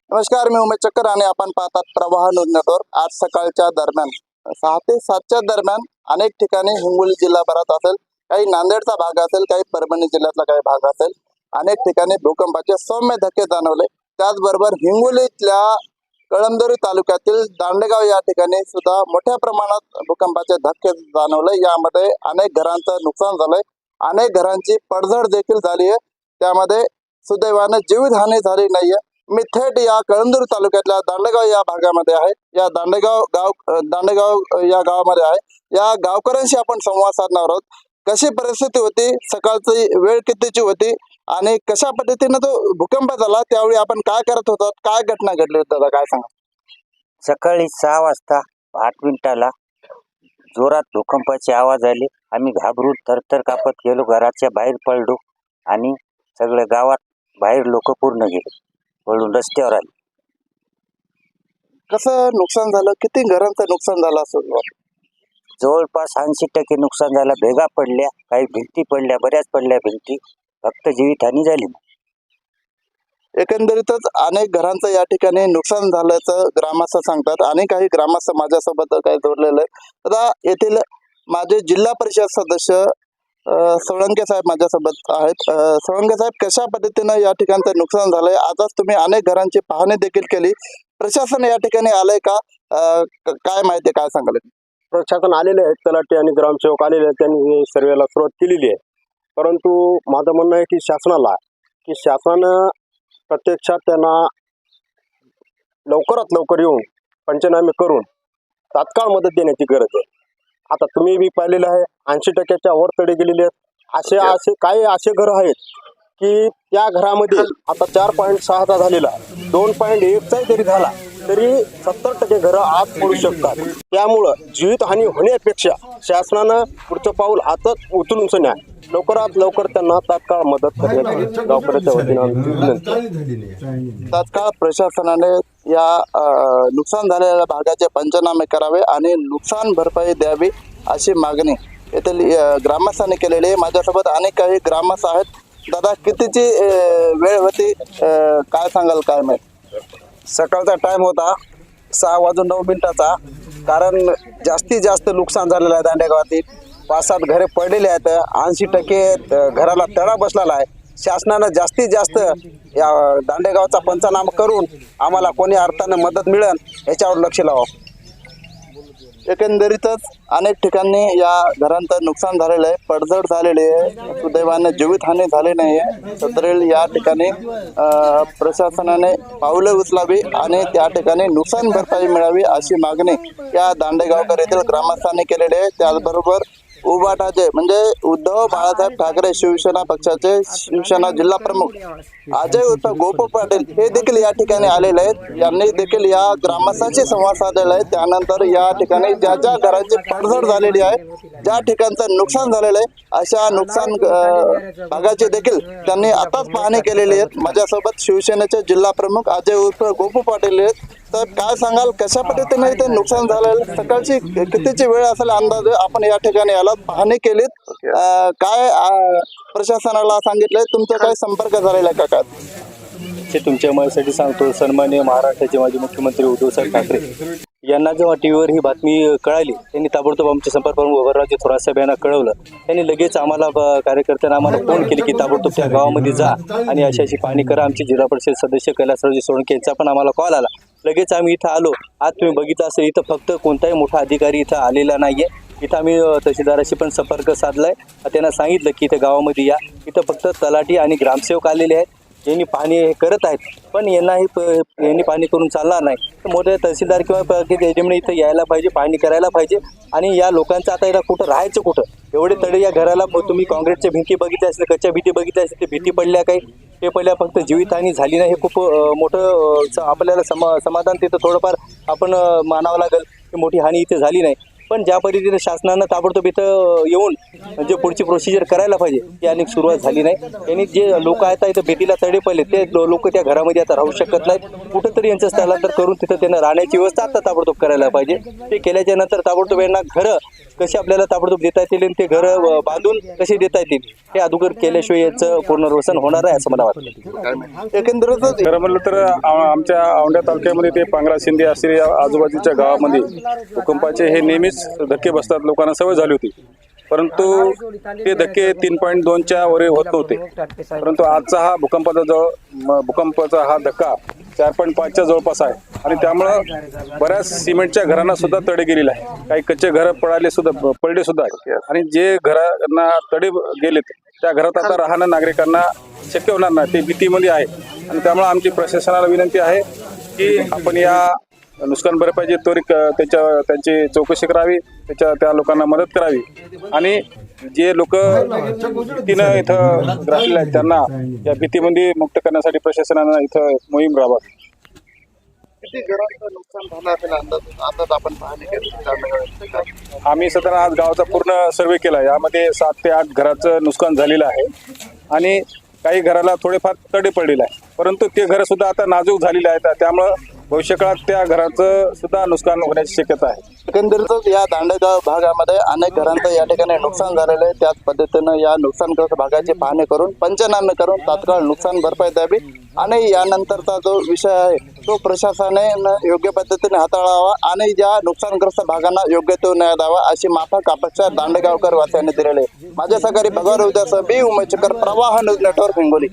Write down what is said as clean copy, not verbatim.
नमस्कार, मी उमेश चक्कर आणि आपण पाहतात प्रवाह न्यूज नेटवर्क. आज सकाळच्या दरम्यान 6 ते 7च्या दरम्यान अनेक ठिकाणी हिंगोली जिल्हाभरात असेल, काही नांदेडचा भाग असेल, काही परभणी जिल्ह्यातला काही भाग असेल, अनेक ठिकाणी भूकंपाचे सौम्य धक्के जाणवले. त्याचबरोबर हिंगोलीतल्या कळमदरी तालुक्यातील दांडेगाव या ठिकाणी सुद्धा मोठ्या प्रमाणात भूकंपाचे धक्के जाणवले. यामध्ये अनेक घरांचं नुकसान झालंय, अनेक घरांची पडझड देखील झाली आहे. त्यामध्ये सुदैवाने जीवितहानी झाली नाहीये. मी थेट या कळमदुरी तालुक्यातल्या दांडेगाव या भागामध्ये आहे. या दांडेगाव या गावामध्ये आहे. या गावकऱ्यांशी आपण संवाद साधणार आहोत. कशी परिस्थिती होती, सकाळची वेळ कितीची होती आणि कशा पद्धतीने तो भूकंप झाला, त्यावेळी आपण काय करत होतात, काय घटना घडली होती, दादा काय सांगा. सकाळी 6 वाजता 8 मिनिटाला जोरात भूकंपाचे आवाज आले. आम्ही घाबरून थरथर कापत गेलो, घराच्या बाहेर पडलो आणि सगळ्या गावात बाहेर लोक पूर्ण गेले, पळून रस्त्यावर आले. कसं नुकसान झालं, किती घरांचं नुकसान झालं असं? जवळपास 80% नुकसान झालं. भेगा पडल्या, काही भिंती पडल्या, बऱ्याच पडल्या भिंती, फक्त जीवितहानी झाली नाही. एकंदरीतच अनेक घरांचं या ठिकाणी नुकसान झाल्याचं ग्रामस्थ सांगतात आणि काही ग्रामस्थ माझ्यासोबत काही जोडलेले आहेत. आता येथील माझे जिल्हा परिषद सदस्य सोळंके साहेब माझ्यासोबत आहेत. सोळंके साहेब, कशा पद्धतीनं या ठिकाणचं नुकसान झालंय? आजच तुम्ही अनेक घरांची पाहणी देखील केली. प्रशासन या ठिकाणी आलंय का? काय माहिती, काय सांगाल? प्रशासन आलेले आहेत, तलाठी आणि ग्रामसेवक आलेले आहेत. त्यांनी सर्वेला सुरुवात केलेली आहे. परंतु माझं म्हणणं आहे की शासनानं प्रत्यक्षात त्यांना लवकरात लवकर येऊन पंचनामे करून तात्काळ मदत देण्याची गरज आहे. आता तुम्ही बी पाहिलेलं आहे, 80%च्या वर तडे गेलेले आहेत. असे काही असे घर आहेत की त्या घरामध्ये आता 4.6चा झालेला, 2.1चा जरी झाला तरी 70% घरं आत पडू शकतात. त्यामुळं जीवितहानी होण्यापेक्षा शासनानं पुढचं पाऊल हातात उचलून न्या, लवकरात लवकर त्यांना तात्काळ मदत करण्याची गावकऱ्याच्या वतीनं तात्काळ प्रशासनाने या नुकसान झालेल्या भागाचे पंचनामे करावे आणि नुकसान भरपाई द्यावी अशी मागणी येथील ग्रामस्थांनी केलेली आहे. माझ्यासोबत अनेक काही ग्रामस्थ आहेत. दादा, कितीची वेळ होती, काय सांगाल, काय माहिती? सकाळचा टाइम होता 6:09 कारण जास्तीत जास्त नुकसान झालेलं आहे. दांडेगावातील 5-7 घरे पडलेली आहेत. 80% घराला तडा बसलेला आहे. शासनानं जास्तीत जास्त या दांडेगावचा पंचनामा करून आम्हाला कोणी अर्थानं मदत मिळेल याच्यावर लक्ष लावावं. एकंदरीतच अनेक ठिकाणी या घरांचं नुकसान झालेलं आहे, पडझड झालेली आहे. सुदैवाने जीवितहानी झाली नाही आहे. तत्रेल या ठिकाणी प्रशासनाने पावले उचलावी आणि त्या ठिकाणी नुकसान भरपाई मिळावी अशी मागणी या दांडेगावकर येथील ग्रामस्थांनी केलेली आहे. त्याचबरोबर उबाटाचे म्हणजे उद्धव बाळासाहेब ठाकरे शिवसेना पक्षाचे शिवसेना जिल्हा प्रमुख अजय उर्फ गोपू पाटील हे देखील या ठिकाणी आलेले आहेत. यांनी देखील या ग्रामस्थांशी संवाद साधलेला आहे. त्यानंतर या ठिकाणी ज्या ज्या घरांची पडझड झालेली आहे, ज्या ठिकाणचं नुकसान झालेलं आहे, अशा नुकसान भागाची देखील त्यांनी आताच पाहणी केलेली आहे. माझ्यासोबत शिवसेनेचे जिल्हा प्रमुख अजय उर्फ गोपू पाटील आहेत. तर काय सांगाल, कशा पद्धतीने ते नुकसान झालेलं, सकाळची कितीची वेळ असेल अंदाजे? आपण या ठिकाणी आलात, पाहणी केलीत, काय प्रशासनाला सांगितलंय, तुमचा काय संपर्क झालेला आहे का? हे तुमच्या मनासाठी सांगतो. सन्माननीय महाराष्ट्राचे माजी मुख्यमंत्री उद्धवसाहेब ठाकरे यांना जेव्हा टीव्हीवर ही बातमी कळाली, त्यांनी ताबडतोब आमचे संपर्क करून वरराजे थोरात साहेब यांना कळवलं. त्यांनी लगेच आम्हाला कार्यकर्त्यांना आम्हाला फोन केले की ताबडतोब त्या गावामध्ये जा आणि अशी पाहणी करा. आमचे जिल्हा परिषद सदस्य कैलासरावजी सोळंके यांचा पण आम्हाला कॉल आला. लगेच आम्ही इथं आलो. आज तुम्ही बघितलं असेल, इथं फक्त कोणताही मोठा अधिकारी इथं आलेला नाहीये. इथं आम्ही तहसीलदाराशी पण संपर्क साधलाय. त्यांना सांगितलं की इथं गावामध्ये या. इथं फक्त तलाठी आणि ग्रामसेवक आलेले आहेत, यांनी पाहणी करत आहेत. पण यांनी पाहणी करून चालणार नाही. तर मोठे तहसीलदार किंवा याच्यामुळे इथं यायला पाहिजे, पाहणी करायला पाहिजे. आणि या लोकांचं आता इथं कुठं राहायचं, कुठं एवढे तडे या घराला तुम्ही काँक्रीटच्या भिंती बघितल्या असतील, कच्च्या भीती बघितल्या असतील, ते भीती पडल्या काही ते पडल्या, फक्त जीवितहानी झाली नाही. हे खूप मोठं आपल्याला समाधान तिथं थोडंफार आपण मानावं लागेल की मोठी हानी इथे झाली नाही. पण ज्या पद्धतीने शासनानं ताबडतोब इथं येऊन जे पुढची प्रोसिजर करायला पाहिजे ती अनेक सुरुवात झाली नाही. यांनी जे लोक आहेत इथं भीतीला तडे पडले ते लोक त्या घरामध्ये आता राहू शकत नाहीत. कुठंतरी यांचं स्थलांतर करून तिथं त्यांना राहण्याची व्यवस्था आता ताबडतोब करायला पाहिजे. ते केल्याच्या नंतर ताबडतोब यांना घरं कशी आपल्याला ताबडतोब देता येतील आणि ते घरं बांधून कसे देता येतील हे अगोदर केल्याशिवाय याचं पुनर्वसन होणार आहे असं मला वाटतं. एकंदरीतच खरं म्हणलं तर आमच्या औंढा तालुक्यामध्ये ते पांगरा शिंदे असतील या आजूबाजूच्या गावामध्ये भूकंपाचे हे नेहमीच धक्के बसतात. लोकांना सवय झाली होती, परंतु ते धक्के 3.2च्या वर होत नव्हते. परंतु आजचा हा भूकंपाचा हा धक्का 4.5च्या जवळपास आहे आणि त्यामुळं बऱ्याच सिमेंटच्या घरांना सुद्धा तडे गेलेले आहे. काही कच्चे घर पडले सुद्धा आहे आणि जे घरांना तडे गेलेत त्या घरात आता राहणं नागरिकांना शक्य होणार नाही. ते भीतीमध्ये आहे आणि त्यामुळे आमची प्रशासनाला विनंती आहे की आपण या नुकसान भरपाईची त्वरित त्यांची चौकशी करावी, त्या लोकांना मदत करावी आणि जे लोक भीतीनं इथं राहिलेले आहेत त्यांना या भीतीमध्ये मुक्त करण्यासाठी प्रशासनानं इथं मोहीम राबवावी. किती घरांचं नुकसान झालं असेल अंदाज आपण पाहणी केली? आम्ही सध्या आज गावाचा पूर्ण सर्वे केला. यामध्ये 7 ते 8 घराचं नुकसान झालेलं आहे आणि काही घराला थोडेफार तडे पडलेले आहे, परंतु ते घरं सुद्धा आता नाजूक झालेले आहेत. त्यामुळं भविष्यकाळात त्या घराचं सुद्धा नुकसान होण्याची शक्यता आहे. एकंदरीतच या दांडेगाव भागामध्ये अनेक घरांचं या ठिकाणी नुकसान झालेलं आहे. त्याच पद्धतीनं या नुकसानग्रस्त भागाची पाहणी करून पंचनामे करून तात्काळ नुकसान भरपाई द्यावी आणि यानंतरचा जो विषय आहे तो प्रशासनाने योग्य पद्धतीने हाताळावा आणि ज्या नुकसानग्रस्त भागांना योग्य तो न्याय द्यावा अशी माफक अपेक्षा दांडेगावकर वासियांनी दिलेली आहे. माझ्या सहकारी भगवान उद्यासह बी उमेशकर, प्रवाह न्यूज नेटवर्क, हिंगोली.